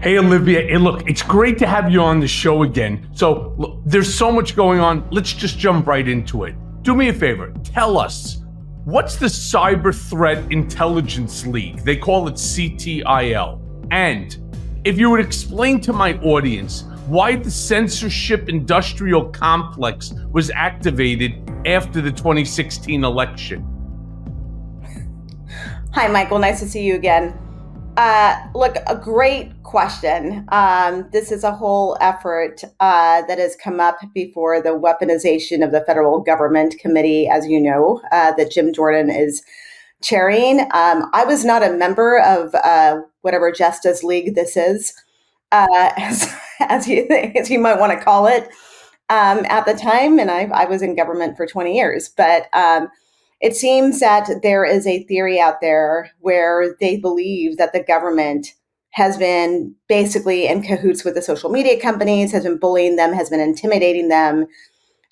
Hey, Olivia, and look, it's great to have you on the show again. So look, there's so much going on. Let's just jump right into it. Do me a favor. Tell us, what's the Cyber Threat Intelligence League? They call it CTIL. And if you would explain to my audience why the censorship industrial complex was activated after the 2016 election. Hi, Michael. Nice to see you again. Look, a great question. This is a whole effort that has come up before the Weaponization of the Federal Government Committee, as you know, that Jim Jordan is chairing. I was not a member of whatever Justice League this is, as you might want to call it, at the time, and I was in government for 20 years. But it seems that there is a theory out there where they believe that the government has been basically in cahoots with the social media companies, has been bullying them, has been intimidating them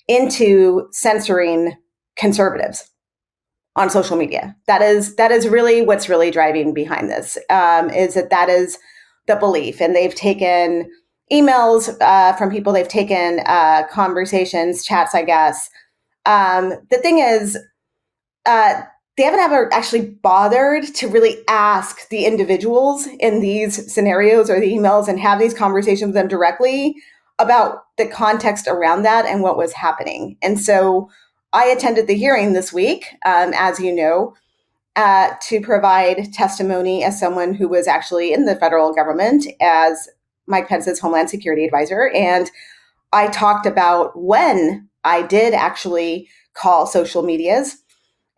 into censoring conservatives on social media. That is really what's really driving behind this, is that is the belief. And they've taken emails from people, they've taken conversations, chats, I guess. The thing is, they haven't ever actually bothered to really ask the individuals in these scenarios or the emails and have these conversations with them directly about the context around that and what was happening. And so I attended the hearing this week, as you know, to provide testimony as someone who was actually in the federal government as Mike Pence's Homeland Security Advisor. And I talked about when I did actually call social medias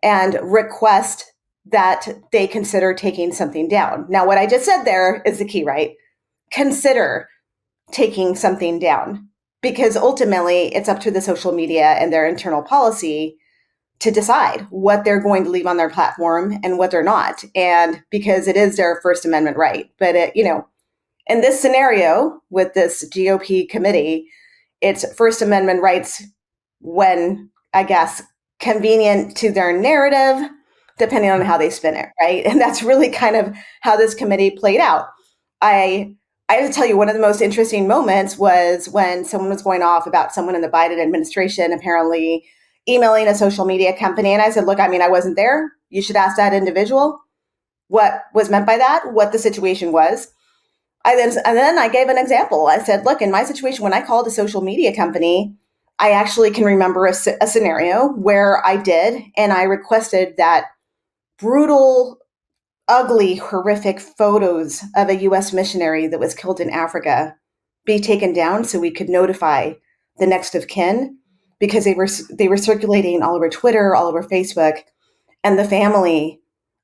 and request that they consider taking something down. Now, what I just said there is the key, right? Consider taking something down, because ultimately it's up to the social media and their internal policy to decide what they're going to leave on their platform and what they're not. And because it is their First Amendment right. But, in this scenario with this GOP committee, it's First Amendment rights when, I guess, convenient to their narrative, depending on how they spin it, right? And that's really kind of how this committee played out. I have to tell you, one of the most interesting moments was when someone was going off about someone in the Biden administration apparently emailing a social media company. And I said, look, I wasn't there. You should ask that individual what was meant by that, what the situation was. And then I gave an example. I said, look, in my situation, when I called a social media company, I actually can remember a scenario where I did, and I requested that brutal, ugly, horrific photos of a U.S. missionary that was killed in Africa be taken down so we could notify the next of kin, because they were circulating all over Twitter, all over Facebook, and the family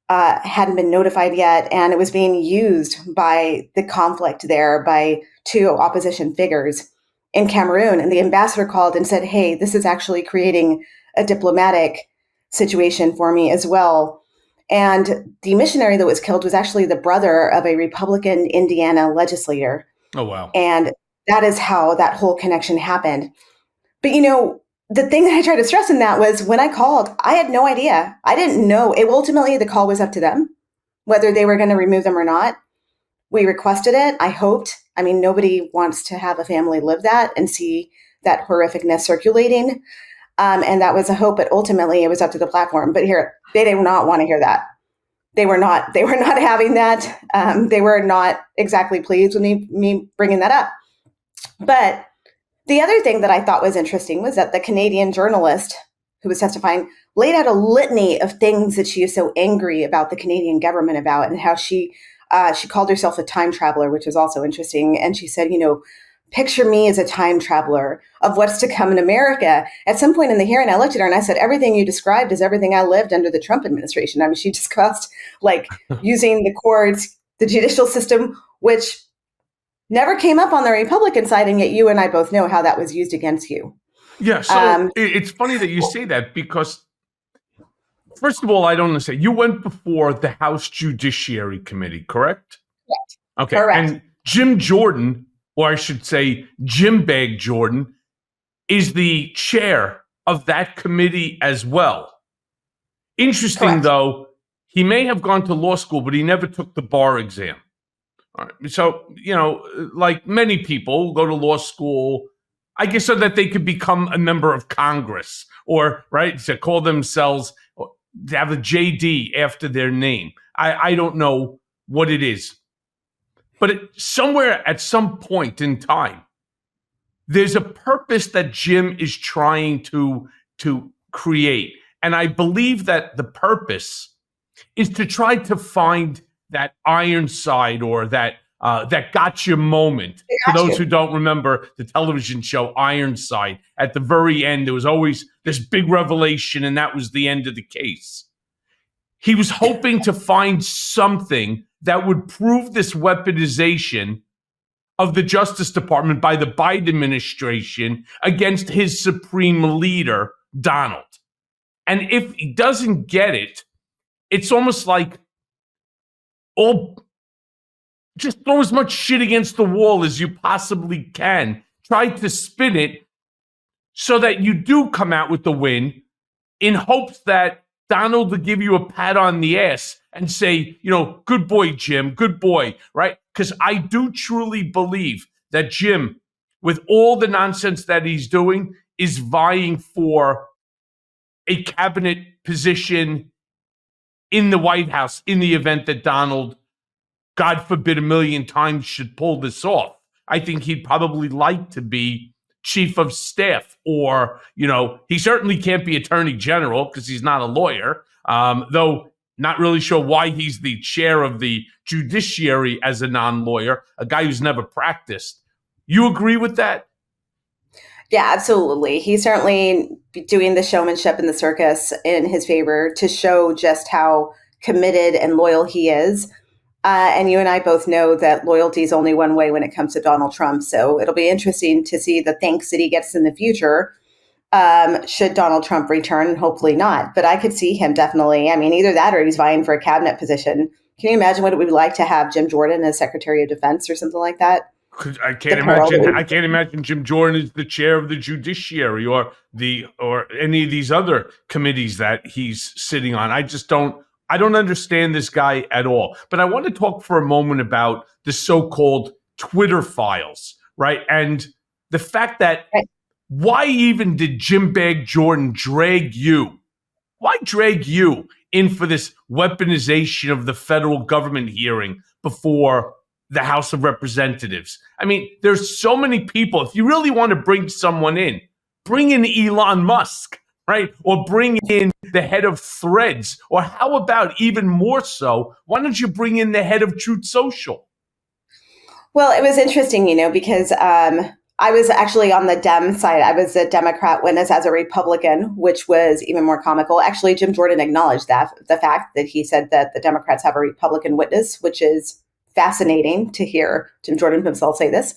hadn't been notified yet, and it was being used by the conflict there by two opposition figures in Cameroon. And the ambassador called and said, hey, this is actually creating a diplomatic situation for me as well. And the missionary that was killed was actually the brother of a Republican Indiana legislator. Oh, wow. And that is how that whole connection happened. But, the thing that I tried to stress in that was when I called, I had no idea. I didn't know. Ultimately, the call was up to them, whether they were going to remove them or not. We requested it. I hoped. Nobody wants to have a family live that and see that horrificness circulating. And that was a hope, but ultimately it was up to the platform. But here, they did not want to hear that. They were not having that. They were not exactly pleased with me bringing that up. But the other thing that I thought was interesting was that the Canadian journalist who was testifying laid out a litany of things that she is so angry about the Canadian government about, and how she called herself a time traveler, which was also interesting. And she said, picture me as a time traveler of what's to come in America. At some point in the hearing, I looked at her and I said, everything you described is everything I lived under the Trump administration. She discussed using the courts, the judicial system, which never came up on the Republican side. And yet you and I both know how that was used against you. Yeah. So it's funny that you say that, because first of all, I don't understand. You went before the House Judiciary Committee, correct? Correct. Okay. Correct. And Jim Jordan, or I should say Jim Bag Jordan, is the chair of that committee as well. Interesting, Correct. though, he may have gone to law school, but he never took the bar exam. All right. So, like many people go to law school, I guess, so that they could become a member of Congress or, right, to call themselves, to have a JD after their name. I don't know what it is. But somewhere at some point in time, there's a purpose that Jim is trying to create. And I believe that the purpose is to try to find that Ironside or that gotcha moment. For those who don't remember the television show Ironside, at the very end, there was always this big revelation, and that was the end of the case. He was hoping to find something that would prove this weaponization of the Justice Department by the Biden administration against his supreme leader, Donald. And if he doesn't get it, it's almost like just throw as much shit against the wall as you possibly can. Try to spin it so that you do come out with the win, in hopes that Donald will give you a pat on the ass and say, good boy, Jim, good boy, right? Because I do truly believe that Jim, with all the nonsense that he's doing, is vying for a cabinet position in the White House in the event that Donald, God forbid, a million times should pull this off. I think he'd probably like to be chief of staff, or, he certainly can't be attorney general because he's not a lawyer, though not really sure why he's the chair of the judiciary as a non-lawyer, a guy who's never practiced. You agree with that? Yeah, absolutely. He's certainly doing the showmanship and the circus in his favor to show just how committed and loyal he is. And you and I both know that loyalty is only one way when it comes to Donald Trump. So it'll be interesting to see the thanks that he gets in the future, should Donald Trump return. Hopefully not. But I could see him definitely. I mean, either that or he's vying for a cabinet position. Can you imagine what it would be like to have Jim Jordan as Secretary of Defense or something like that? I can't imagine Jim Jordan is the chair of the judiciary or any of these other committees that he's sitting on. I don't understand this guy at all. But I want to talk for a moment about the so-called Twitter files, right? And the fact that why even did Jim Bag Jordan drag you? Why drag you in for this weaponization of the federal government hearing before the House of Representatives? I mean, there's so many people. If you really want to bring someone in, bring in Elon Musk, right? Or bring in the head of Threads. Or how about, even more so, why don't you bring in the head of Truth Social? Well, it was interesting, because I was actually on the Dem side. I was a Democrat witness as a Republican, which was even more comical. Actually, Jim Jordan acknowledged the fact that he said that the Democrats have a Republican witness, which is fascinating to hear Jim Jordan himself say this.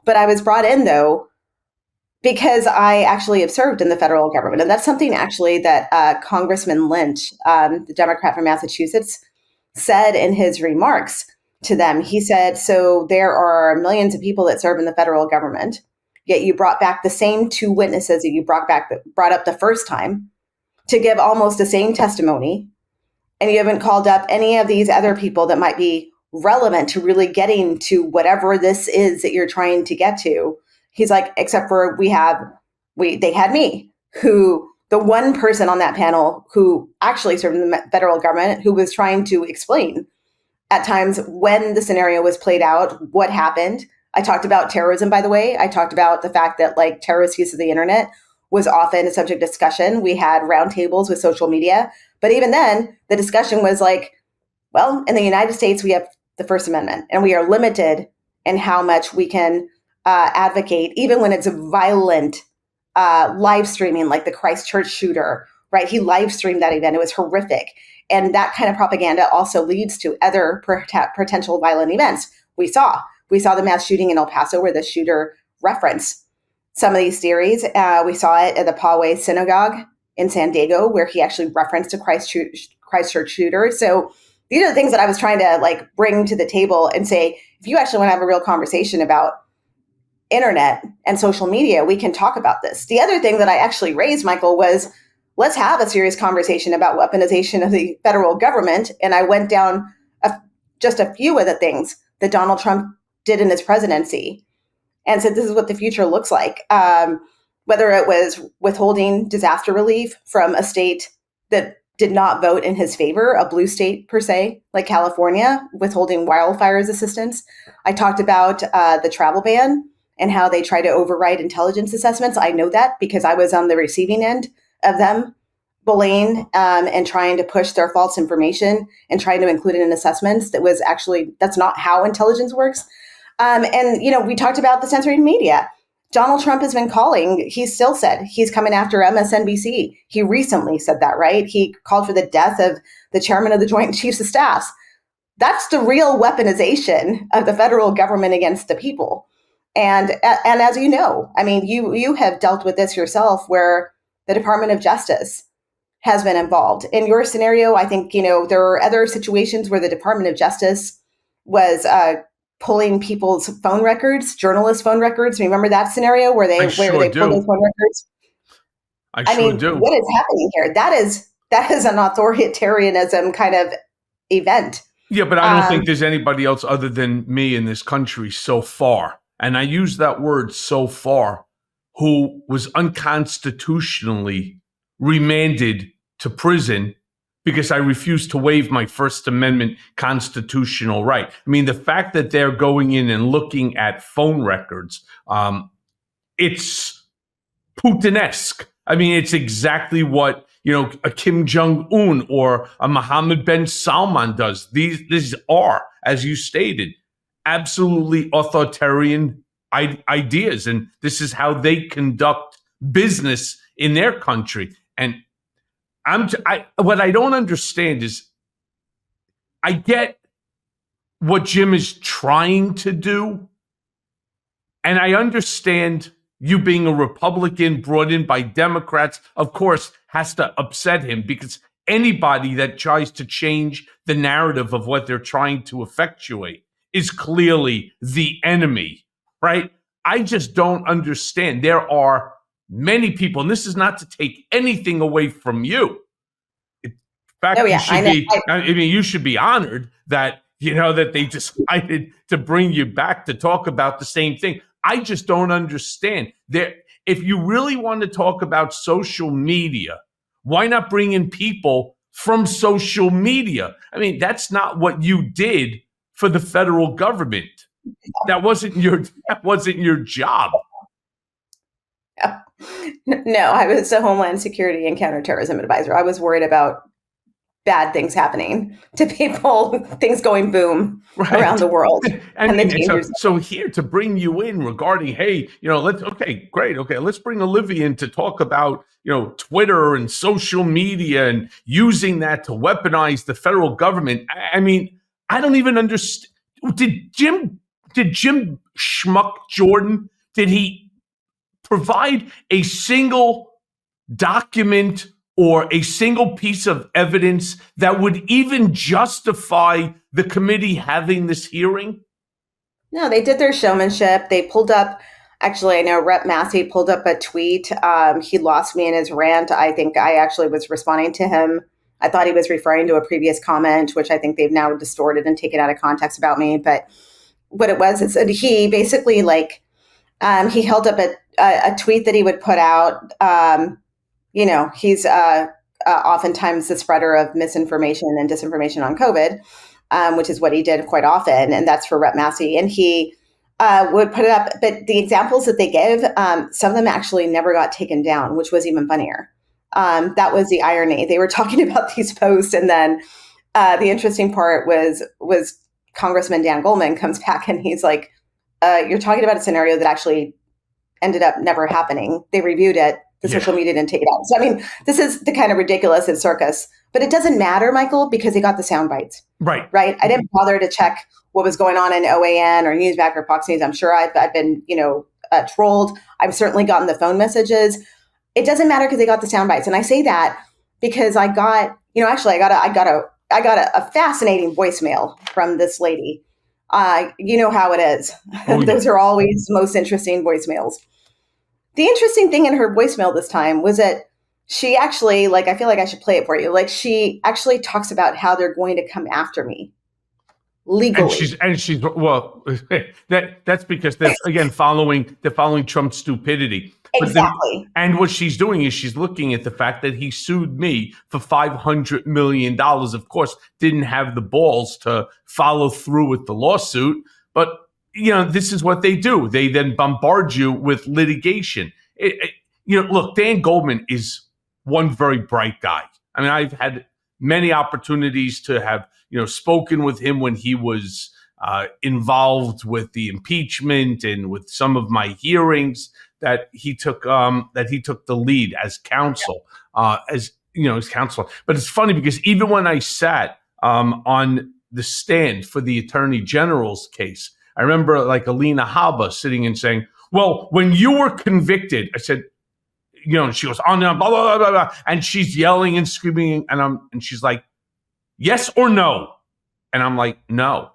But I was brought in, though, because I actually have served in the federal government. And that's something actually that Congressman Lynch, the Democrat from Massachusetts, said in his remarks to them. He said, so there are millions of people that serve in the federal government, yet you brought back the same two witnesses that you brought up the first time to give almost the same testimony. And you haven't called up any of these other people that might be relevant to really getting to whatever this is that you're trying to get to. He's like, except for they had me, who the one person on that panel who actually served in the federal government, who was trying to explain at times when the scenario was played out, what happened. I talked about terrorism, by the way. I talked about the fact that terrorist use of the internet was often a subject of discussion. We had roundtables with social media. But even then, the discussion was well, in the United States, we have the First Amendment, and we are limited in how much we can advocate, even when it's a violent live streaming, like the Christchurch shooter, right? He live streamed that event. It was horrific. And that kind of propaganda also leads to other potential violent events. We saw the mass shooting in El Paso where the shooter referenced some of these theories. We saw it at the Poway Synagogue in San Diego, where he actually referenced a Christchurch shooter. So these are the things that I was trying to bring to the table and say, if you actually want to have a real conversation about internet and social media, we can talk about this. The other thing that I actually raised, Michael, was let's have a serious conversation about weaponization of the federal government. And I went down just a few of the things that Donald Trump did in his presidency and said, this is what the future looks like. Whether it was withholding disaster relief from a state that did not vote in his favor, a blue state per se, like California, withholding wildfires assistance. I talked about the travel ban and how they try to override intelligence assessments. I know that because I was on the receiving end of them bullying and trying to push their false information and trying to include it in assessments. That's not how intelligence works. And, we talked about the censoring media. Donald Trump has been calling. He still said he's coming after MSNBC. He recently said that, right? He called for the death of the chairman of the Joint Chiefs of Staff. That's the real weaponization of the federal government against the people. And as you know, I mean, you have dealt with this yourself, where the Department of Justice has been involved. In your scenario, I think, there are other situations where the Department of Justice was pulling people's phone records, journalists' phone records. Remember that scenario where they pulled those phone records? I mean, what is happening here? That is an authoritarianism kind of event. Yeah, but I don't think there's anybody else other than me in this country so far, and I use that word so far, who was unconstitutionally remanded to prison because I refused to waive my First Amendment constitutional right. I mean, the fact that they're going in and looking at phone records, it's Putin-esque. I mean, it's exactly what, a Kim Jong-un or a Mohammed bin Salman does. These are, as you stated, absolutely authoritarian ideas. And this is how they conduct business in their country. And what I don't understand is, I get what Jim is trying to do, and I understand you being a Republican brought in by Democrats, of course, has to upset him, because anybody that tries to change the narrative of what they're trying to effectuate is clearly the enemy, right? I just don't understand. There are many people, and this is not to take anything away from you. In fact, you should be honored that, that they decided to bring you back to talk about the same thing. I just don't understand. If you really want to talk about social media, why not bring in people from social media? I mean, that's not what you did for the federal government. That wasn't your job. No, I was a Homeland Security and Counterterrorism advisor. I was worried about bad things happening to people, things going boom around the world. So here to bring you in regarding, hey, let's bring Olivia in to talk about, Twitter and social media and using that to weaponize the federal government. I mean, I don't even understand. Did Jim Schmuck Jordan, did he provide a single document or a single piece of evidence that would even justify the committee having this hearing? No, they did their showmanship. They pulled up, actually, I know Rep. Massey pulled up a tweet. He lost me in his rant. I think I actually was responding to him. I thought he was referring to a previous comment, which I think they've now distorted and taken out of context about me. But what it was is that he basically he held up a tweet that he would put out. He's oftentimes the spreader of misinformation and disinformation on COVID, which is what he did quite often. And that's for Rep. Massey. And he would put it up. But the examples that they gave, some of them actually never got taken down, which was even funnier. That was the irony. They were talking about these posts. And then the interesting part was Congressman Dan Goldman comes back and he's like, you're talking about a scenario that actually ended up never happening. They reviewed it. The social media didn't take it out. So, I mean, this is the kind of ridiculous and circus. But it doesn't matter, Michael, because he got the sound bites. Right. I didn't bother to check what was going on in OAN or Newsmax or Fox News. I'm sure I've been, trolled. I've certainly gotten the phone messages. It doesn't matter because they got the sound bites. And I say that because I got a fascinating voicemail from this lady. You know how it is. Oh, Those are always the most interesting voicemails. The interesting thing in her voicemail this time was that she actually, I feel like I should play it for you. She actually talks about how they're going to come after me. legally. And she's well, that's because they're again following Trump's stupidity. Exactly. And what she's doing is she's looking at the fact that he sued me for $500 million. Of course, didn't have the balls to follow through with the lawsuit. But, this is what they do. They then bombard you with litigation. Look, Dan Goldman is one very bright guy. I mean, I've had many opportunities to have, spoken with him when he was involved with the impeachment and with some of my hearings that he took the lead as counsel, as counselor. But it's funny because even when I sat on the stand for the Attorney General's case, I remember like Alina Habba sitting and saying, "Well, when you were convicted," I said, and she goes on and blah, blah, blah, blah, blah, and she's yelling and screaming, and she's like, "Yes or no?" And I'm like, "No."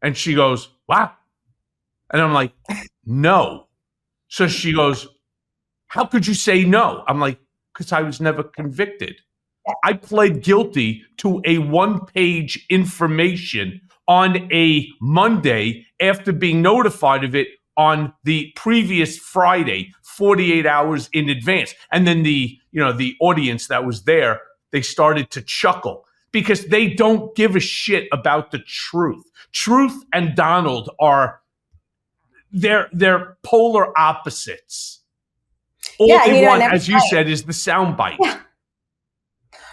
And she goes, "Wow." And I'm like, "No." So she goes, "How could you say no?" I'm like, "Because I was never convicted. I pled guilty to a one-page information on a Monday after being notified of it on the previous Friday, 48 hours in advance." And then the audience that was there, they started to chuckle because they don't give a shit about the truth. Truth and Donald are they're polar opposites. All they want, as you said, is the soundbite.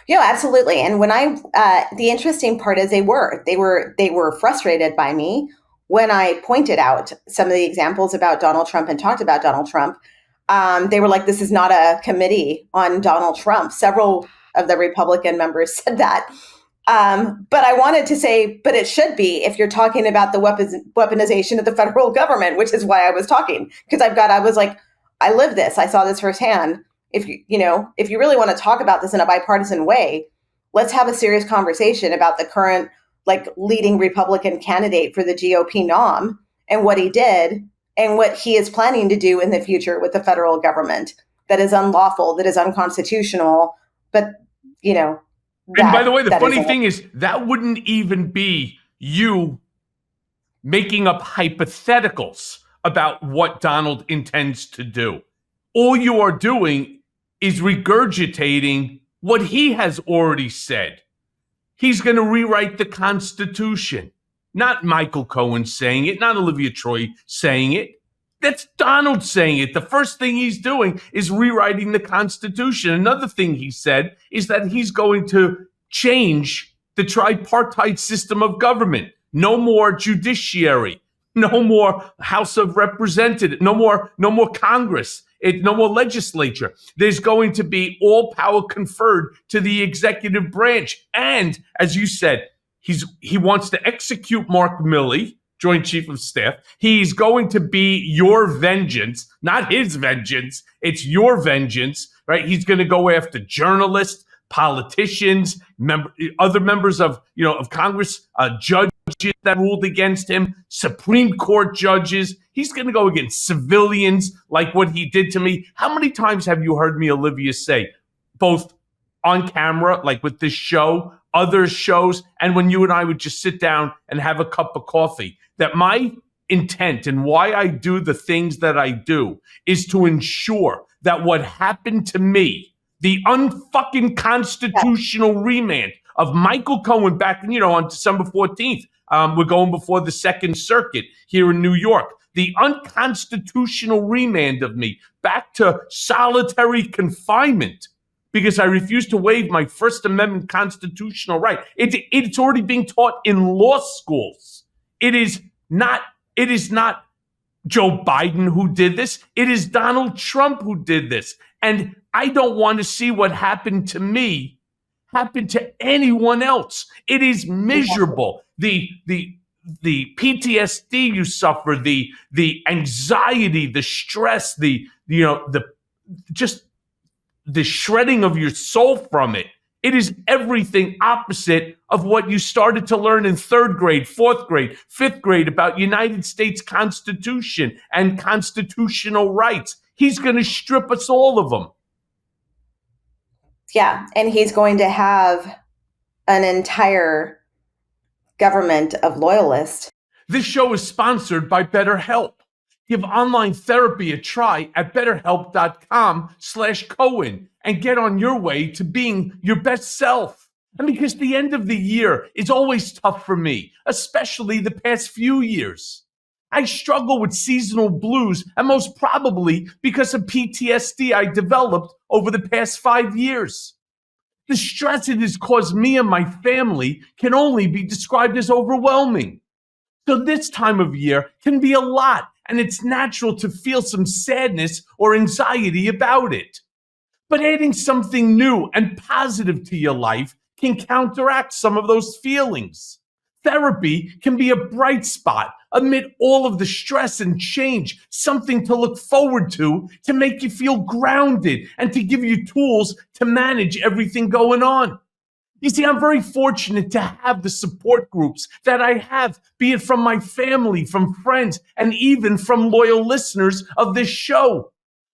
Yeah, absolutely. And when the interesting part is they were frustrated by me when I pointed out some of the examples about Donald Trump and talked about Donald Trump. They were like, "This is not a committee on Donald Trump." Several of the Republican members said that. But I wanted to say, but it should be if you're talking about the weaponization of the federal government, which is why I was talking, because I was like, I live this. I saw this firsthand. If you really want to talk about this in a bipartisan way, let's have a serious conversation about the current leading Republican candidate for the GOP nom and what he did and what he is planning to do in the future with the federal government that is unlawful, that is unconstitutional. But, and by the way, the funny thing is that wouldn't even be you making up hypotheticals about what Donald intends to do. All you are doing is regurgitating what he has already said. He's going to rewrite the Constitution. Not Michael Cohen saying it, not Olivia Troye saying it. That's Donald saying it. The first thing he's doing is rewriting the Constitution. Another thing he said is that he's going to change the tripartite system of government. No more judiciary. No more House of Representatives. No more Congress. No more legislature. There's going to be all power conferred to the executive branch. And as you said, he wants to execute Mark Milley, Joint Chief of Staff. He's going to be your vengeance, not his vengeance. It's your vengeance, right? He's going to go after journalists, politicians, other members of Congress, judges that ruled against him, Supreme Court judges. He's going to go against civilians like what he did to me. How many times have you heard me, Olivia, say, both on camera, like with this show, other shows, and when you and I would just sit down and have a cup of coffee, that my intent and why I do the things that I do is to ensure that what happened to me, the unfucking constitutional remand of Michael Cohen back, on December 14th, we're going before the Second Circuit here in New York. The unconstitutional remand of me back to solitary confinement because I refused to waive my First Amendment constitutional right. It's already being taught in law schools. It is not Joe Biden who did this. It is Donald Trump who did this. And I don't want to see what happened to me happen to anyone else. It is miserable. The PTSD you suffer, the anxiety, the stress, the shredding of your soul from it. It is everything opposite of what you started to learn in 3rd grade, 4th grade, 5th grade about United States Constitution and constitutional rights. He's going to strip us all of them. Yeah, and he's going to have an entire government of loyalists. This show is sponsored by BetterHelp. Give online therapy a try at betterhelp.com/Cohen and get on your way to being your best self. And because the end of the year is always tough for me, especially the past few years. I struggle with seasonal blues, and most probably because of PTSD I developed over the past 5 years. The stress it has caused me and my family can only be described as overwhelming. So this time of year can be a lot, and it's natural to feel some sadness or anxiety about it. But adding something new and positive to your life can counteract some of those feelings. Therapy can be a bright spot amid all of the stress and change, something to look forward to make you feel grounded and to give you tools to manage everything going on. You see, I'm very fortunate to have the support groups that I have, be it from my family, from friends, and even from loyal listeners of this show.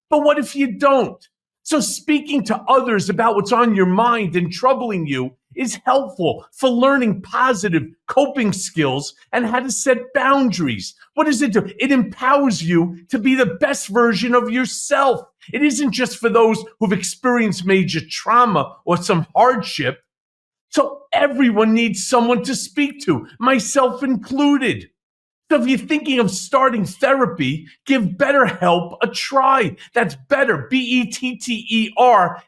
But what if you don't? So speaking to others about what's on your mind and troubling you is helpful for learning positive coping skills and how to set boundaries. What does it do? It empowers you to be the best version of yourself. It isn't just for those who've experienced major trauma or some hardship. So everyone needs someone to speak to, myself included. So if you're thinking of starting therapy, give BetterHelp a try. That's better, BetterHelp,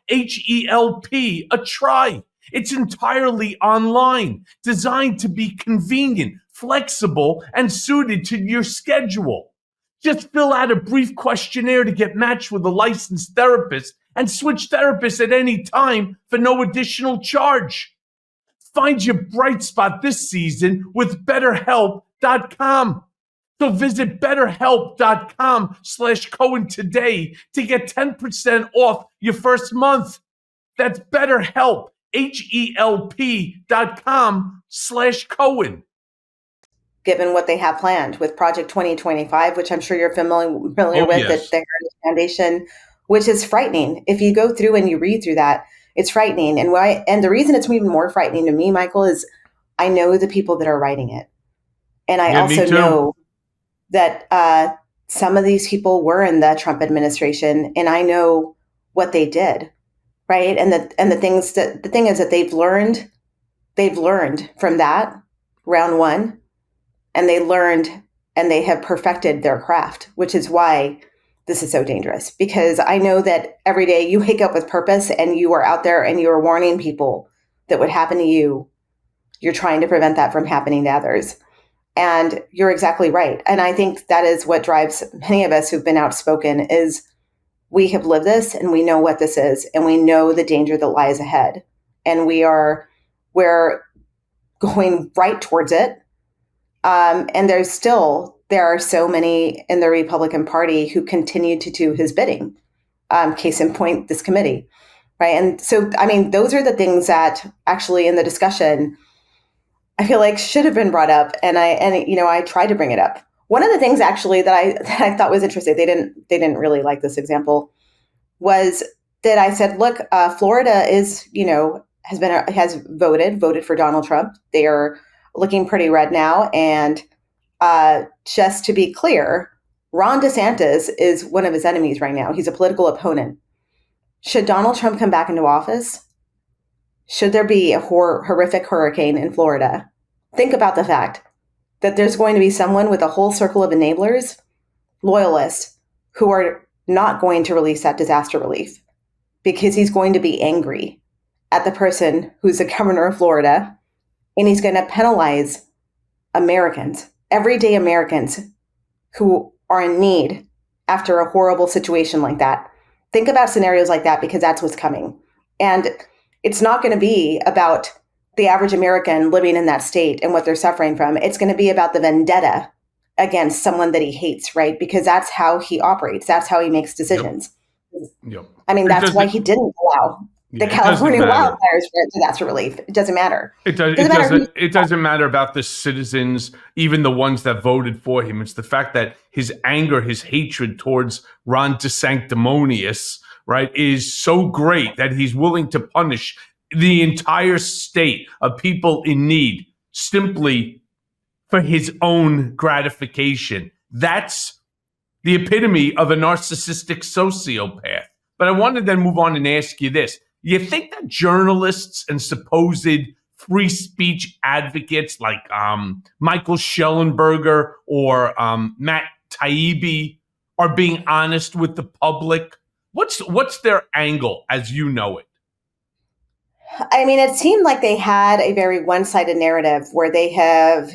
a try. It's entirely online, designed to be convenient, flexible, and suited to your schedule. Just fill out a brief questionnaire to get matched with a licensed therapist and switch therapists at any time for no additional charge. Find your bright spot this season with BetterHelp.com. So visit BetterHelp.com/Cohen today to get 10% off your first month. That's BetterHelp, HELP.com/Cohen. Given what they have planned with Project 2025, which I'm sure you're familiar with, Yes. the Heritage Foundation, which is frightening. If you go through and you read through that, it's frightening. And the reason it's even more frightening to me, Michael, is I know the people that are writing it. And I also know that some of these people were in the Trump administration, and I know what they did, right? And the thing is that they've learned from that round one, and they learned and they have perfected their craft, which is why this is so dangerous, because I know that every day you wake up with purpose and you are out there and you are warning people that what happened to you, you're trying to prevent that from happening to others. And you're exactly right. And I think that is what drives many of us who've been outspoken is we have lived this and we know what this is and we know the danger that lies ahead. And we're going right towards it. And there are so many in the Republican Party who continue to do his bidding. Case in point, this committee, right? And so, I mean, those are the things that actually in the discussion, I feel like should have been brought up. And I tried to bring it up. One of the things actually that I thought was interesting, they didn't really like this example, was that I said, look, Florida has voted for Donald Trump. They are looking pretty red now. And just to be clear, Ron DeSantis is one of his enemies right now. He's a political opponent. Should Donald Trump come back into office? Should there be a horrific hurricane in Florida? Think about the fact that there's going to be someone with a whole circle of enablers, loyalists, who are not going to release that disaster relief because he's going to be angry at the person who's the governor of Florida, and he's going to penalize Americans, everyday Americans who are in need after a horrible situation like that. Think about scenarios like that because that's what's coming. And it's not going to be about the average American living in that state and what they're suffering from. It's going to be about the vendetta against someone that he hates, right? Because that's how he operates. That's how he makes decisions. Yep. I mean, that's why he didn't allow the California wildfires for disaster relief. It doesn't matter. It doesn't matter about the citizens, even the ones that voted for him. It's the fact that his anger, his hatred towards Ron DeSanctimonious, right, is so great that he's willing to punish the entire state of people in need simply for his own gratification. That's the epitome of a narcissistic sociopath. But I want to then move on and ask you this. You think that journalists and supposed free speech advocates like Michael Schellenberger or Matt Taibbi are being honest with the public? What's their angle as you know it? I mean, it seemed like they had a very one-sided narrative where they have,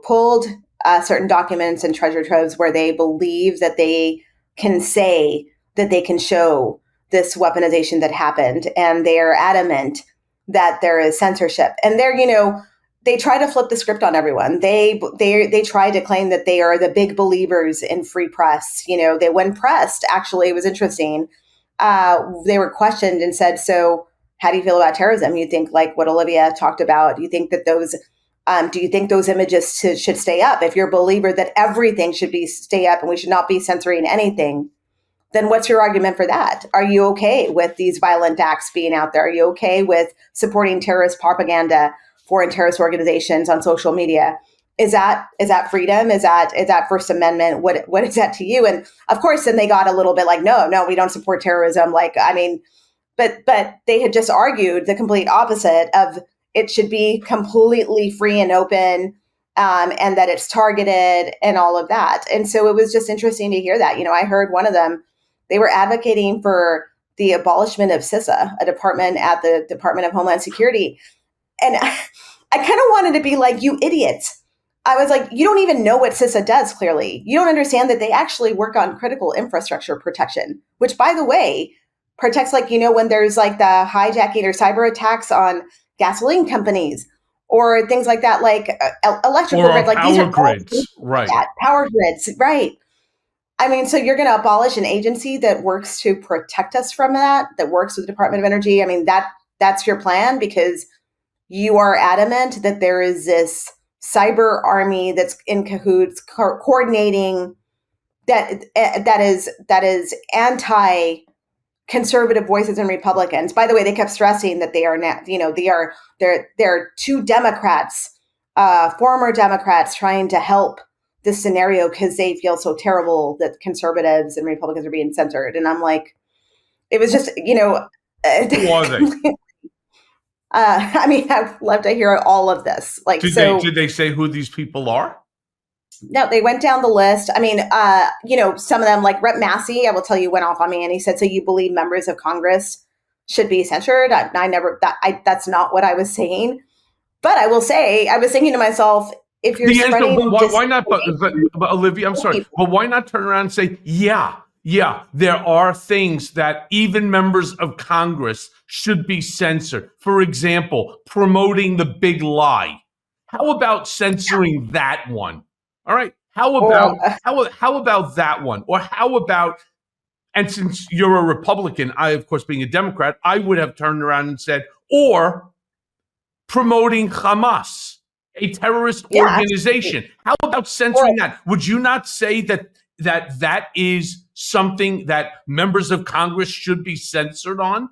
pulled certain documents and treasure troves where they believe that they can say that they can show this weaponization that happened, and they are adamant that there is censorship. And they try to flip the script on everyone. They try to claim that they are the big believers in free press. When pressed, actually, it was interesting. They were questioned and said, "So, how do you feel about terrorism? You think like what Olivia talked about? Do you think that do you think those images should stay up? If you're a believer that everything should stay up and we should not be censoring anything, then what's your argument for that? Are you okay with these violent acts being out there? Are you okay with supporting terrorist propaganda, foreign terrorist organizations on social media? Is that freedom? Is that First Amendment? What is that to you?" And of course, then they got a little bit like, no, we don't support terrorism. But they had just argued the complete opposite of it should be completely free and open, and that it's targeted and all of that. And so it was just interesting to hear that. I heard one of them, they were advocating for the abolishment of CISA, a department at the Department of Homeland Security. And I kind of wanted to be like, you idiots. I was like, you don't even know what CISA does, clearly. You don't understand that they actually work on critical infrastructure protection, which, by the way, protects, when there's like the hijacking or cyber attacks on gasoline companies or things like that, like electrical grid. Like these are grids, right? Power grids, right? I mean, so you're going to abolish an agency that works to protect us from that works with the Department of Energy. I mean, that's your plan because you are adamant that there is this cyber army that's in cahoots, coordinating that is anti-conservative voices and Republicans. By the way, they kept stressing that they are now, they're two Democrats, former Democrats, trying to help this scenario because they feel so terrible that conservatives and Republicans are being censored. And I'm like, it was just, who are they? I mean, I'd love to hear all of this. Did they say who these people are? No, they went down the list. I mean, some of them, like Rep. Massey, I will tell you, went off on me, and he said, "So you believe members of Congress should be censored?" That's not what I was saying. But I will say, I was thinking to myself, if you're spreading, why not? But Olivia, I'm sorry, but why not turn around and say, yeah, there are things that even members of Congress should be censored. For example, promoting the big lie. How about censoring that one? All right. How about that one? Or how about, and since you're a Republican, I, of course, being a Democrat, I would have turned around and said, or promoting Hamas, a terrorist organization. How about censoring that? Would you not say that is something that members of Congress should be censored on?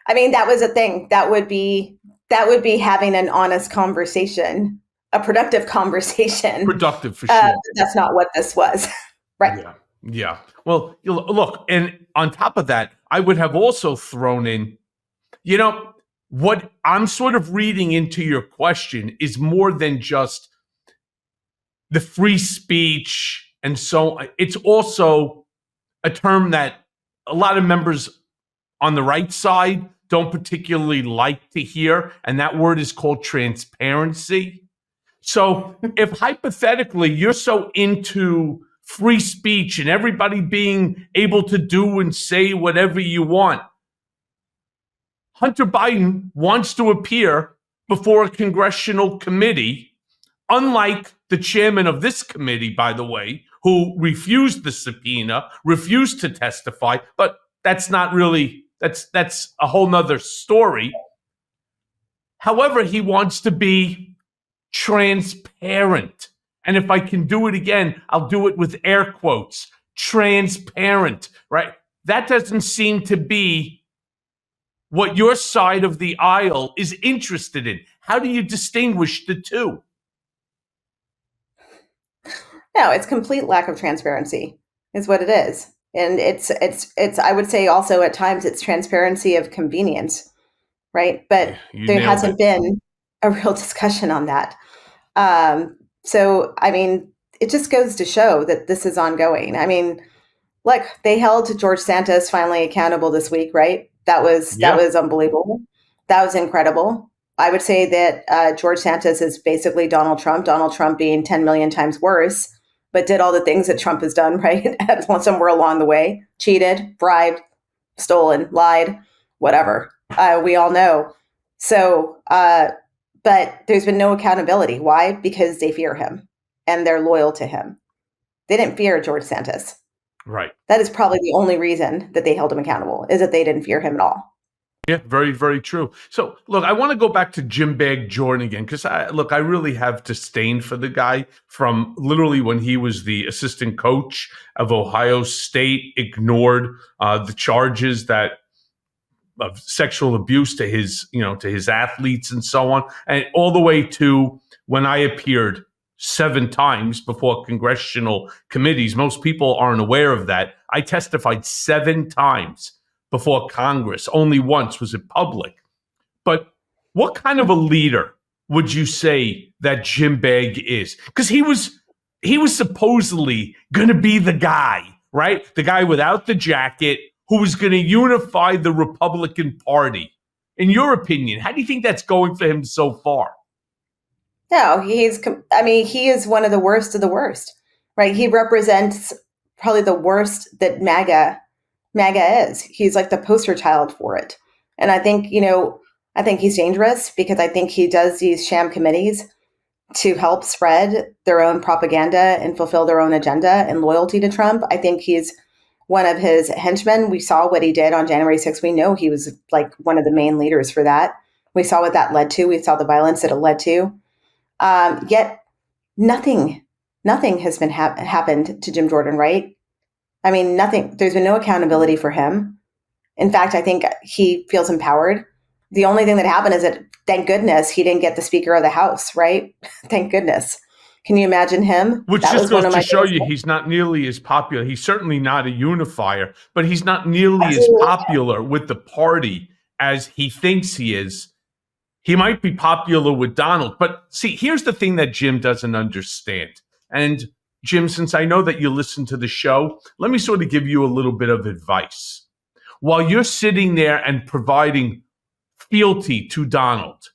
I mean, that was a thing. That would be having an honest conversation. A productive conversation. Productive, for sure. That's not what this was. Right. Yeah. Well, look, and on top of that, I would have also thrown in, what I'm sort of reading into your question is more than just the free speech. And so it's also a term that a lot of members on the right side don't particularly like to hear. And that word is called transparency. So if hypothetically you're so into free speech and everybody being able to do and say whatever you want, Hunter Biden wants to appear before a congressional committee, unlike the chairman of this committee, by the way, who refused the subpoena, refused to testify, but that's not really, that's a whole nother story. However, he wants to be transparent. And if I can do it again, I'll do it with air quotes. Transparent, right? That doesn't seem to be what your side of the aisle is interested in. How do you distinguish the two? No, it's complete lack of transparency is what it is. And it's I would say also at times it's transparency of convenience, right? But You there nailed hasn't it. been a real discussion on that. So I mean, it just goes to show that this is ongoing. I mean, look, they held George Santos finally accountable this week, right? That Yeah. was unbelievable. That was incredible. I would say that George Santos is basically Donald Trump. Donald Trump being 10 million times worse, but did all the things that Trump has done, right? Somewhere along the way, cheated, bribed, stolen, lied, whatever. We all know. So, but there's been no accountability. Why? Because they fear him and they're loyal to him. They didn't fear George Santos. Right. That is probably the only reason that they held him accountable, is that they didn't fear him at all. Yeah, very, very true. So, look, I want to go back to Jim Bag Jordan again, because I really have disdain for the guy from literally when he was the assistant coach of Ohio State, ignored the charges that of sexual abuse to his, to his athletes and so on, and all the way to when I appeared 7 times before congressional committees. Most people aren't aware of that. I testified 7 times before Congress. Only once was it public. But what kind of a leader would you say that Jim Bag is? Because he was supposedly going to be the guy, right? The guy without the jacket who was going to unify the Republican Party. In your opinion, how do you think that's going for him so far? No, he is one of the worst, right? He represents probably the worst that MAGA is. He's like the poster child for it. And I think he's dangerous because I think he does these sham committees to help spread their own propaganda and fulfill their own agenda and loyalty to Trump. I think he's one of his henchmen. We saw what he did on January 6th. We know he was like one of the main leaders for that. We saw what that led to. We saw the violence that it led to. Yet nothing has been happened to Jim Jordan, right? I mean, nothing. There's been no accountability for him. In fact, I think he feels empowered. The only thing that happened is that, thank goodness, he didn't get the Speaker of the House, right? Thank goodness. Can you imagine him? Which just goes to show you he's not nearly as popular. He's certainly not a unifier, but he's not nearly as popular with the party as he thinks he is. He might be popular with Donald, but see, here's the thing that Jim doesn't understand. And Jim, since I know that you listen to the show, let me sort of give you a little bit of advice. While you're sitting there and providing fealty to Donald,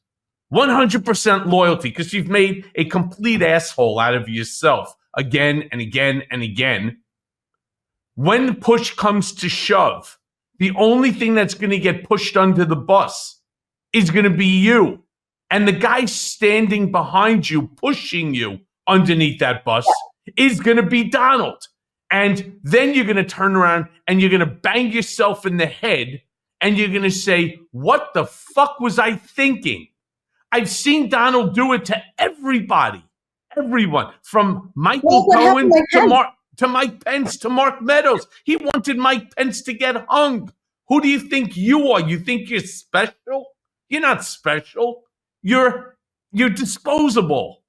100% loyalty, because you've made a complete asshole out of yourself again and again and again. When push comes to shove, the only thing that's going to get pushed under the bus is going to be you. And the guy standing behind you, pushing you underneath that bus, is going to be Donald. And then you're going to turn around and you're going to bang yourself in the head and you're going to say, what the fuck was I thinking? I've seen Donald do it to everybody, everyone, from Michael Cohen to Mike Pence to Mark Meadows. He wanted Mike Pence to get hung. Who do you think you are? You think you're special? You're not special. You're disposable.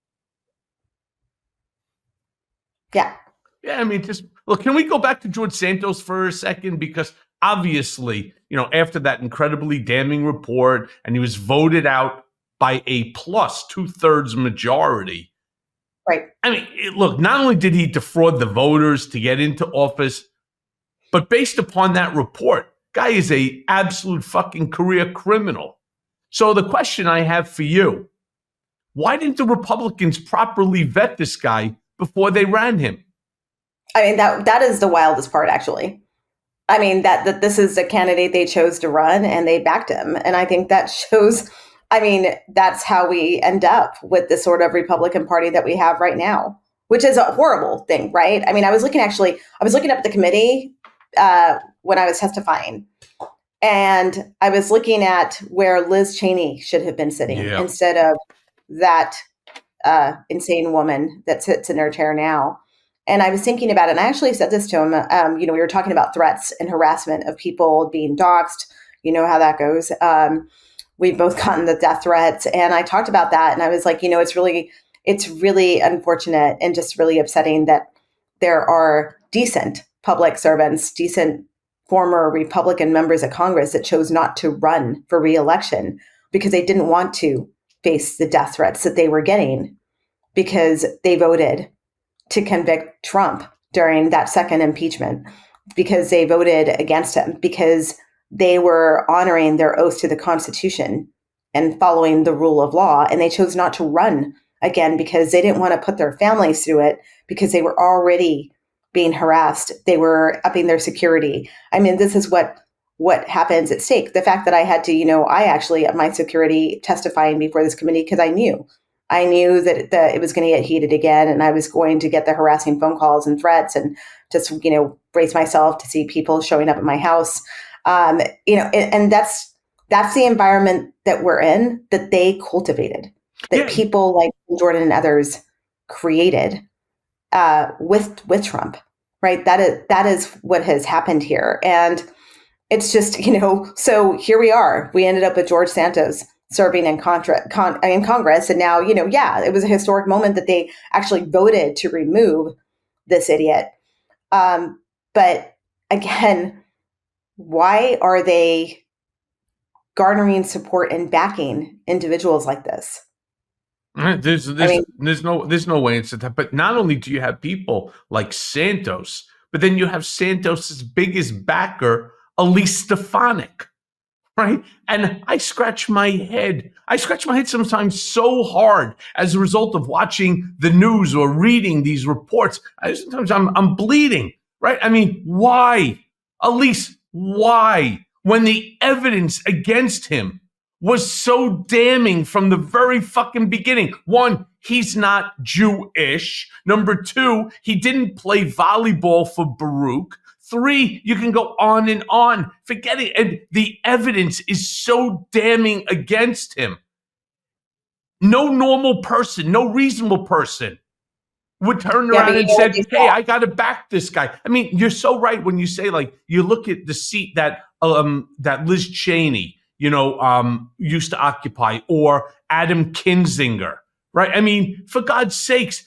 Yeah. Yeah, I mean, just look, can we go back to George Santos for a second? Because obviously, after that incredibly damning report, and he was voted out by a plus 2/3 majority. Right. I mean, look, not only did he defraud the voters to get into office, but based upon that report, guy is a absolute fucking career criminal. So the question I have for you, why didn't the Republicans properly vet this guy before they ran him? I mean, that is the wildest part, actually. I mean, that this is a candidate they chose to run and they backed him. And I think that shows, I mean, that's how we end up with the sort of Republican Party that we have right now, which is a horrible thing, right? I mean, I was looking up the committee when I was testifying. And I was looking at where Liz Cheney should have been sitting instead of that insane woman that sits in her chair now. And I was thinking about it, and I actually said this to him. We were talking about threats and harassment of people being doxxed. You know how that goes. we've both gotten the death threats. And I talked about that. And I was like, it's really unfortunate and just really upsetting that there are decent public servants, decent former Republican members of Congress that chose not to run for re-election because they didn't want to face the death threats that they were getting because they voted to convict Trump during that second impeachment, because they voted against him, because they were honoring their oath to the Constitution and following the rule of law. And they chose not to run again because they didn't want to put their families through it, because they were already being harassed. They were upping their security. I mean, this is what happens at stake. The fact that I had to, I actually upped my security testifying before this committee because I knew that it was going to get heated again, and I was going to get the harassing phone calls and threats, and just, brace myself to see people showing up at my house. And that's the environment that we're in, that they cultivated, that people like Jordan and others created with Trump, right? That is what has happened here. And it's just, so here we are. We ended up with George Santos serving in Congress. And now, it was a historic moment that they actually voted to remove this idiot. But again, why are they garnering support and backing individuals like this? There's no way it's that. But not only do you have people like Santos, but then you have Santos's biggest backer, Elise Stefanik, right? And I scratch my head sometimes so hard as a result of watching the news or reading these reports. Sometimes I'm bleeding, right? I mean, why? Elise, why? When the evidence against him was so damning from the very fucking beginning. One, he's not Jewish. Number two, he didn't play volleyball for Baruch. Three, you can go on and on. Forget it. And the evidence is so damning against him. No normal person, no reasonable person would turn around and say, hey, I got to back this guy. I mean, you're so right when you say, like, you look at the seat that Liz Cheney, used to occupy, or Adam Kinzinger, right? I mean, for God's sakes,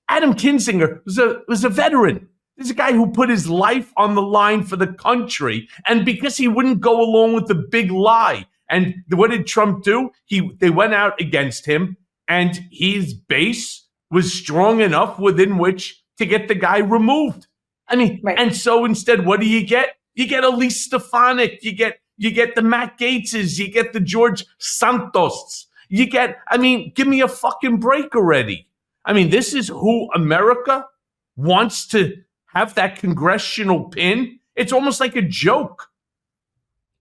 Adam Kinzinger was a veteran. He's a guy who put his life on the line for the country, and because he wouldn't go along with the big lie. And what did Trump do? They went out against him, and his base was strong enough within which to get the guy removed. I mean, right. And so instead, what do you get? You get Elise Stefanik. You get the Matt Gaetzes. You get the George Santos. Give me a fucking break already. I mean, this is who America wants to have that congressional pin. It's almost like a joke.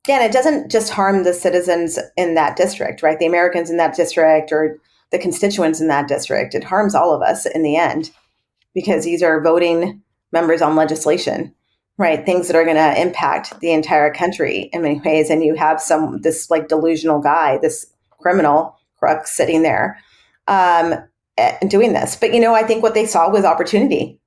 Yeah, and it doesn't just harm the citizens in that district, right? The Americans in that district, or the constituents in that district. It harms all of us in the end, because these are voting members on legislation, right? Things that are going to impact the entire country in many ways. And you have this like delusional guy, this criminal crooks sitting there and doing this. But, I think what they saw was opportunity.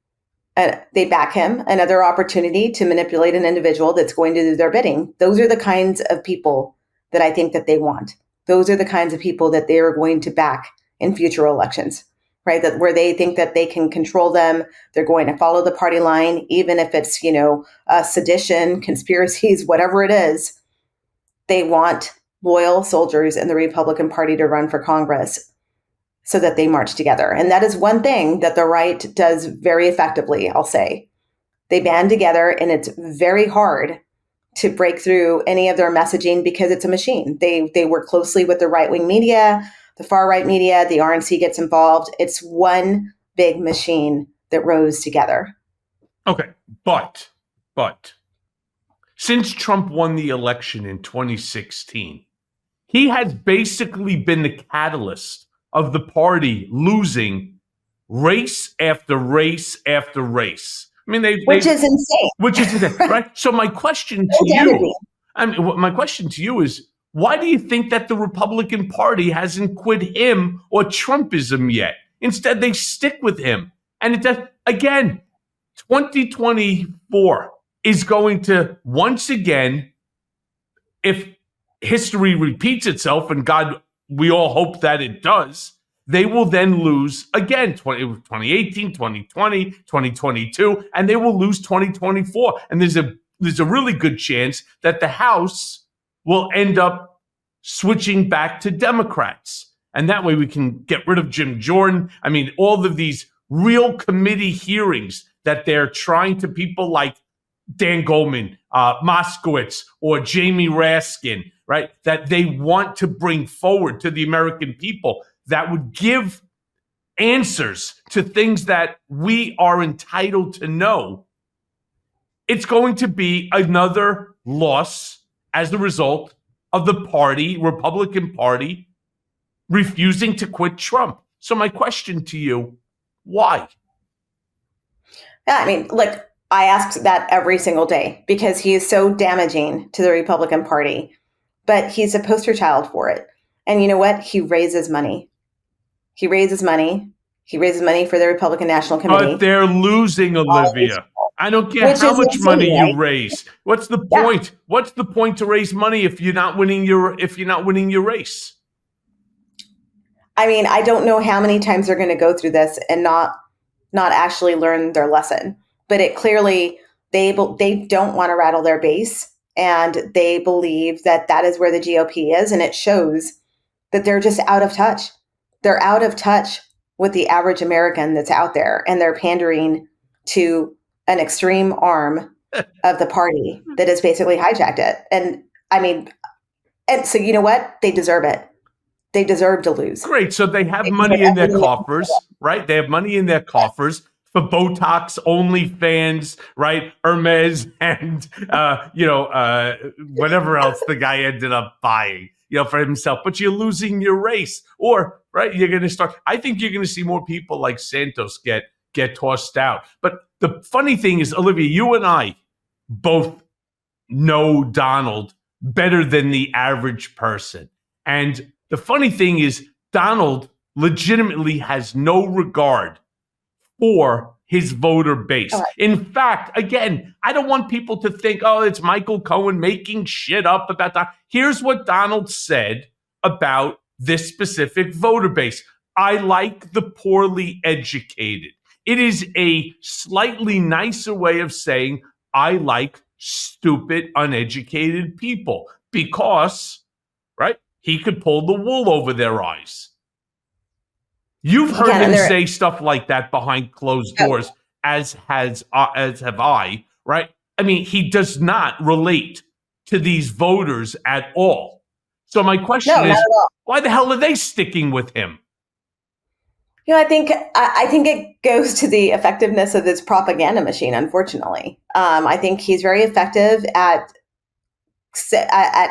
They back him, another opportunity to manipulate an individual that's going to do their bidding. Those are the kinds of people that I think that they want. Those are the kinds of people that they are going to back in future elections, right? That where they think that they can control them, they're going to follow the party line, even if it's, sedition, conspiracies, whatever it is. They want loyal soldiers in the Republican Party to run for Congress so that they march together. And that is one thing that the right does very effectively, I'll say. They band together, and it's very hard to break through any of their messaging because it's a machine. They work closely with the right-wing media, the far-right media, the RNC gets involved. It's one big machine that rose together. Okay, but since Trump won the election in 2016, he has basically been the catalyst of the party losing race after race after race. I mean, which is insane. Which is insane, right? So my question to you is, why do you think that the Republican Party hasn't quit him or Trumpism yet? Instead, they stick with him. And it does, again, 2024 is going to once again, if history repeats itself, and God, we all hope that it does, they will then lose again 2018, 2020, 2022, and they will lose 2024. And there's a really good chance that the House will end up switching back to Democrats. And that way we can get rid of Jim Jordan. I mean, all of these real committee hearings that they're trying to, people like Dan Goldman, Moskowitz, or Jamie Raskin, right, that they want to bring forward to the American people that would give answers to things that we are entitled to know. It's going to be another loss as a result of the party, Republican Party, refusing to quit Trump. So my question to you, why? Yeah, I mean, look, I ask that every single day because he is so damaging to the Republican Party, but he's a poster child for it. And you know what? He raises money. He raises money. He raises money for the Republican National Committee. But they're losing, Olivia. I don't care how much money you raise. What's the point? What's the point to raise money if you're not winning your race? I mean, I don't know how many times they're going to go through this and not actually learn their lesson. But it clearly, they don't want to rattle their base, and they believe that that is where the GOP is, and it shows that they're just out of touch. They're out of touch with the average American that's out there, and they're pandering to an extreme arm of the party that has basically hijacked it. And I mean, and so you know what? They deserve it. They deserve to lose. Great. So they have money in their coffers, right? They have money in their coffers for Botox, OnlyFans, right? Hermes, and whatever else the guy ended up buying, for himself. But you're losing your race, or right, you're going to start. I think you're going to see more people like Santos get tossed out. But the funny thing is, Olivia, you and I both know Donald better than the average person, and the funny thing is, Donald legitimately has no regard for his voter base. In fact, again, I don't want people to think, oh, it's Michael Cohen making shit up about that. Here's what Donald said about this specific voter base. I like the poorly educated. It is a slightly nicer way of saying I like stupid, uneducated people because, right, he could pull the wool over their eyes. You've heard him say stuff like that behind closed doors, as have I, right? I mean, he does not relate to these voters at all. So my question is, why the hell are they sticking with him? I think it goes to the effectiveness of this propaganda machine, unfortunately. I think he's very effective at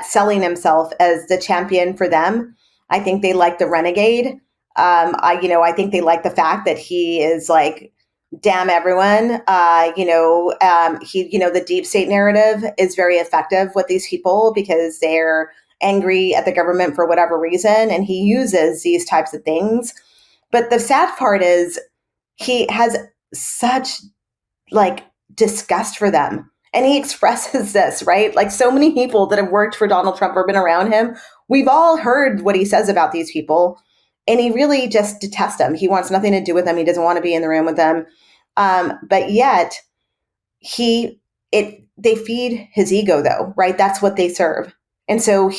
selling himself as the champion for them. I think they like the renegade. I think they like the fact that he is like, damn everyone. The deep state narrative is very effective with these people because they're angry at the government for whatever reason. And he uses these types of things. But the sad part is he has such disgust for them. And he expresses this, right? Like so many people that have worked for Donald Trump or been around him, we've all heard what he says about these people. And he really just detests them. He wants nothing to do with them. He doesn't want to be in the room with them. But yet they feed his ego though, right? That's what they serve. And so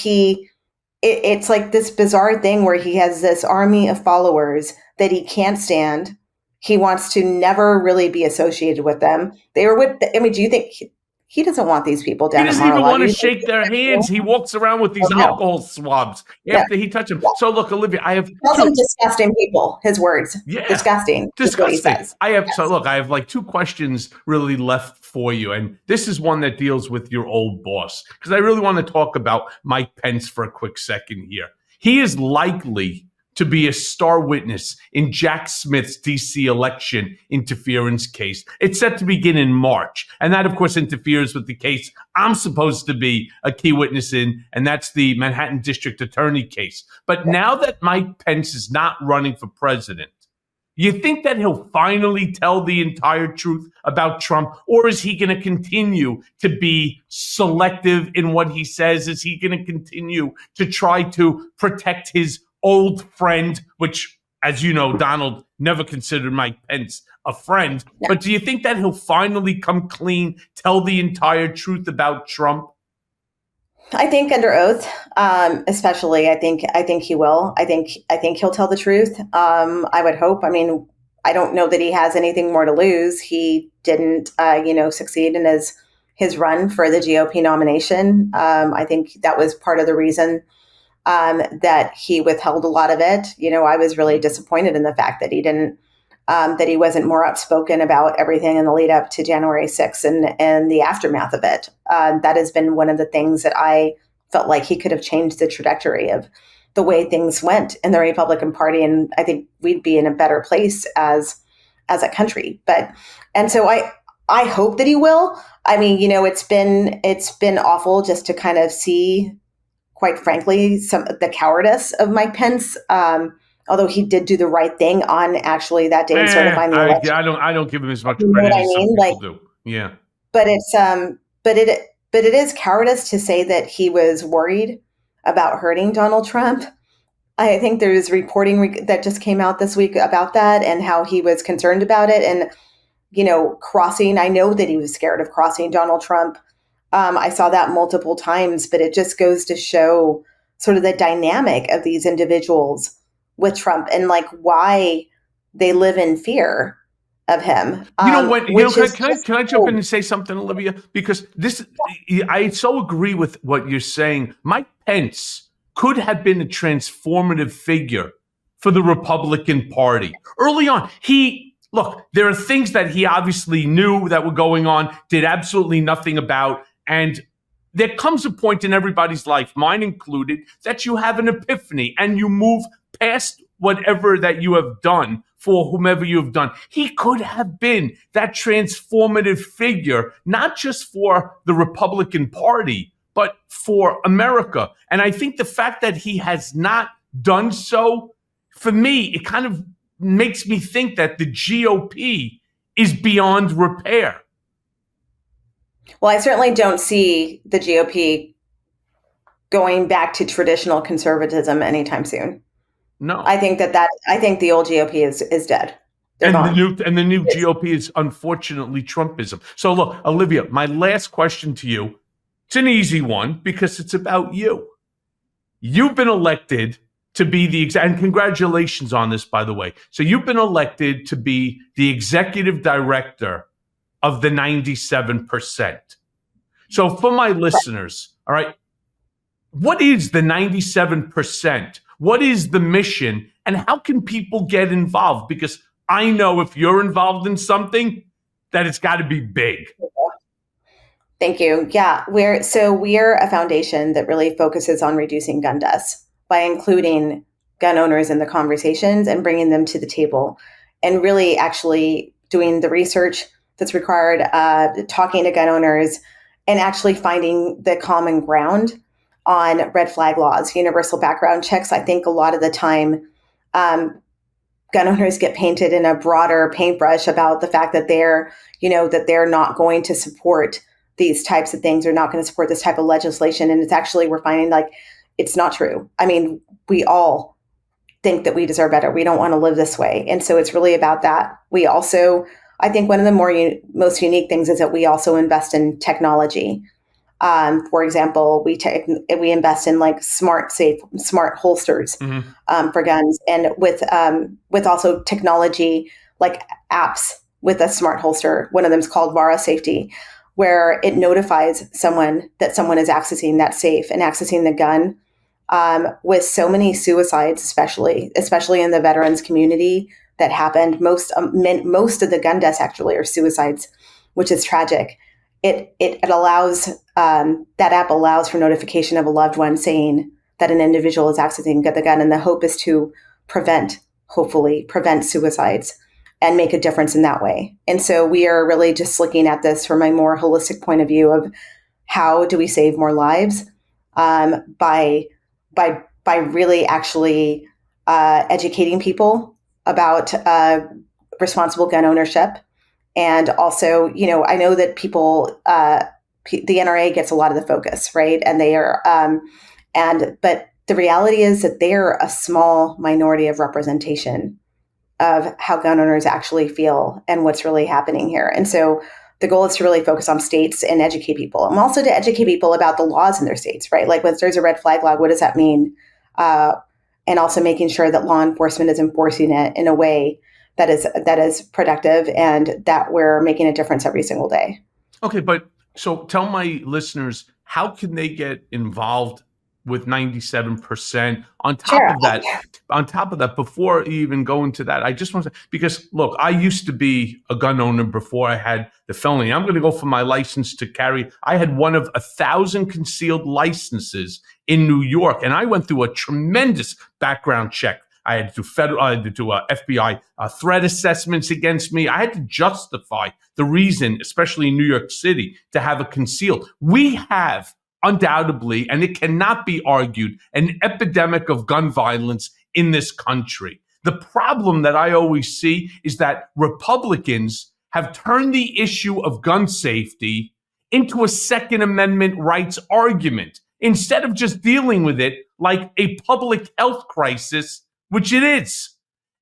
it's like this bizarre thing where he has this army of followers that he can't stand. He wants to never really be associated with them. Do you think he doesn't want these people down? He doesn't even want to shake their hands. He walks around with these alcohol swabs after he touches them. So look, Olivia, I have disgusting people. His words, disgusting. I have like two questions really left for you, and this is one that deals with your old boss because I really want to talk about Mike Pence for a quick second here. He is likely to be a star witness in Jack Smith's D.C. election interference case. It's set to begin in March. And that, of course, interferes with the case I'm supposed to be a key witness in, and that's the Manhattan District Attorney case. But now that Mike Pence is not running for president, You think that he'll finally tell the entire truth about Trump, or is he going to continue to be selective in what he says? Is he going to continue to try to protect his old friend, which, as you know, Donald never considered Mike Pence a friend. Yeah. But do you think that he'll finally come clean, tell the entire truth about Trump? I think under oath, especially, I think he will. I think he'll tell the truth. I would hope. I mean, I don't know that he has anything more to lose. He didn't, succeed in his run for the GOP nomination. I think that was part of the reason that he withheld a lot of it. I was really disappointed in the fact that he didn't. That he wasn't more outspoken about everything in the lead up to January 6th and the aftermath of it. That has been one of the things that I felt like he could have changed the trajectory of the way things went in the Republican Party. And I think we'd be in a better place as a country. And so I hope that he will. I mean, it's been awful just to kind of see, quite frankly, some of the cowardice of Mike Pence. Although he did do the right thing on actually that day certifying the election. I don't give him as much credit as some people do. Yeah. But it's but it is cowardice to say that he was worried about hurting Donald Trump. I think there's reporting that just came out this week about that and how he was concerned about it and crossing. I know that he was scared of crossing Donald Trump. I saw that multiple times, but it just goes to show sort of the dynamic of these individuals with Trump and why they live in fear of him. Can I jump in and say something, Olivia? Because I so agree with what you're saying. Mike Pence could have been a transformative figure for the Republican Party. Early on, there are things that he obviously knew that were going on, did absolutely nothing about, and there comes a point in everybody's life, mine included, that you have an epiphany and you move past whatever that you have done for whomever you have done. He could have been that transformative figure, not just for the Republican Party, but for America. And I think the fact that he has not done so, for me, it kind of makes me think that the GOP is beyond repair. Well, I certainly don't see the GOP going back to traditional conservatism anytime soon. No, I think I think the old GOP is dead. And the new GOP is unfortunately Trumpism. So look, Olivia, my last question to you, it's an easy one because it's about you. You've been elected to be and congratulations on this, by the way. So you've been elected to be the executive director of the 97%. So for my listeners, all right, what is the 97%? What is the mission? And how can people get involved? Because I know if you're involved in something, that it's got to be big. Thank you. Yeah, we're a foundation that really focuses on reducing gun deaths by including gun owners in the conversations and bringing them to the table and really actually doing the research that's required, talking to gun owners and actually finding the common ground on red flag laws, universal background checks. I think a lot of the time gun owners get painted in a broader paintbrush about the fact that they're not going to support these types of things or not going to support this type of legislation. And it's actually, we're finding it's not true. I mean, we all think that we deserve better. We don't want to live this way. And so it's really about that. We also, I think one of the most unique things is that we also invest in technology. For example, we invest in smart holsters for guns, and with also technology like apps with a smart holster. One of them is called Vara Safety, where it notifies someone that someone is accessing that safe and accessing the gun. With so many suicides, especially in the veterans community that happened, most of the gun deaths actually are suicides, which is tragic. It allows that app allows for notification of a loved one saying that an individual is accessing the gun, and the hope is to hopefully prevent suicides and make a difference in that way. And so we are really just looking at this from a more holistic point of view of how do we save more lives by really actually educating people about responsible gun ownership. And also, I know that people, the NRA gets a lot of the focus, right? And they are, but the reality is that they're a small minority of representation of how gun owners actually feel and what's really happening here. And so the goal is to really focus on states and educate people, and also to educate people about the laws in their states, right? Like when there's a red flag law, what does that mean? And also making sure that law enforcement is enforcing it in a way that is productive and that we're making a difference every single day. Okay, but so tell my listeners, how can they get involved with 97%? On top of that, before you even go into that, I just want to, because look, I used to be a gun owner before I had the felony. I'm going to go for my license to carry. I had one of 1,000 concealed licenses in New York, and I went through a tremendous background check. I had to do FBI threat assessments against me. I had to justify the reason, especially in New York City, to have a concealed. We have undoubtedly, and it cannot be argued, an epidemic of gun violence in this country. The problem that I always see is that Republicans have turned the issue of gun safety into a Second Amendment rights argument, instead of just dealing with it like a public health crisis, which it is.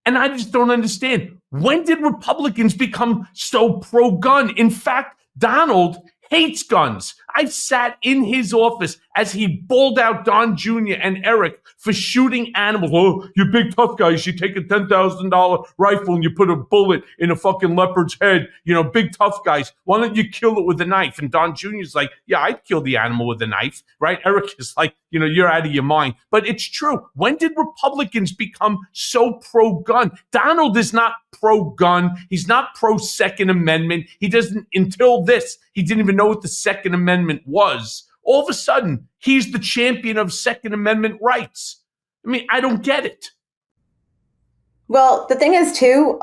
And I just don't understand. When did Republicans become so pro-gun? In fact, Donald hates guns. I sat in his office as he bawled out Don Jr. and Eric for shooting animals. Oh, you big tough guys, you take a $10,000 rifle and you put a bullet in a fucking leopard's head. Big tough guys. Why don't you kill it with a knife? And Don Jr.'s like, yeah, I'd kill the animal with a knife, right? Eric is like, you're out of your mind. But it's true. When did Republicans become so pro-gun? Donald is not pro-gun. He's not pro-Second Amendment. He doesn't, until this, he didn't even know what the Second Amendment was. All of a sudden, he's the champion of Second Amendment rights. I mean, I don't get it. Well, the thing is, too,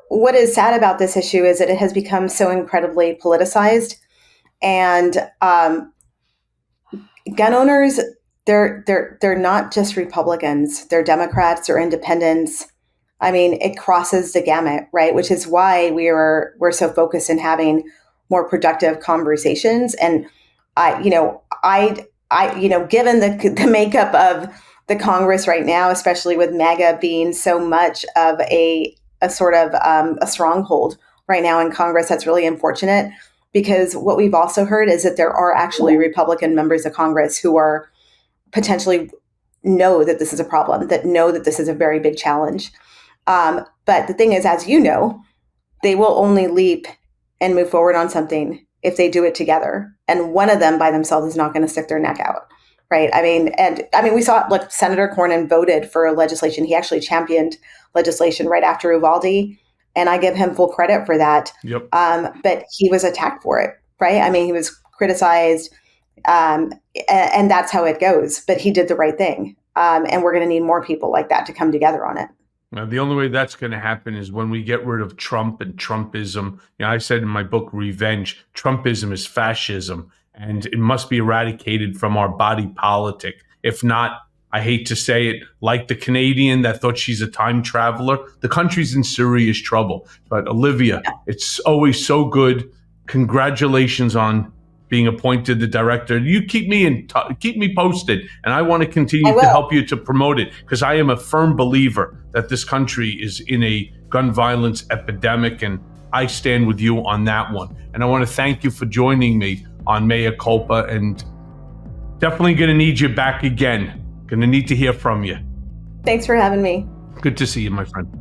what is sad about this issue is that it has become so incredibly politicized. And gun owners, they're not just Republicans. They're Democrats or independents. I mean, it crosses the gamut, right? Which is why we're so focused in having more productive conversations. And given the makeup of the Congress right now, especially with MAGA being so much of a sort of a stronghold right now in Congress, that's really unfortunate. Because what we've also heard is that there are actually Republican members of Congress who are potentially know that this is a problem, that know that this is a very big challenge. But the thing is, as you know, they will only leap and move forward on something if they do it together. And one of them by themselves is not going to stick their neck out, right? I mean, we saw Senator Cornyn voted for legislation. He actually championed legislation right after Uvalde. And I give him full credit for that. Yep. But he was attacked for it, right? I mean, he was criticized, and that's how it goes. But he did the right thing. And we're going to need more people like that to come together on it. Now, the only way that's going to happen is when we get rid of Trump and Trumpism. I said in my book, Revenge, Trumpism is fascism, and it must be eradicated from our body politic. If not, I hate to say it, like the Canadian that thought she's a time traveler, the country's in serious trouble. But Olivia, it's always so good. Congratulations on being appointed the director. You keep me keep me posted, and I want to continue to help you to promote it, because I am a firm believer that this country is in a gun violence epidemic, and I stand with you on that one. And I want to thank you for joining me on Mea Culpa, and definitely going to need you back again. Going to need to hear from you. Thanks for having me. Good to see you, my friend.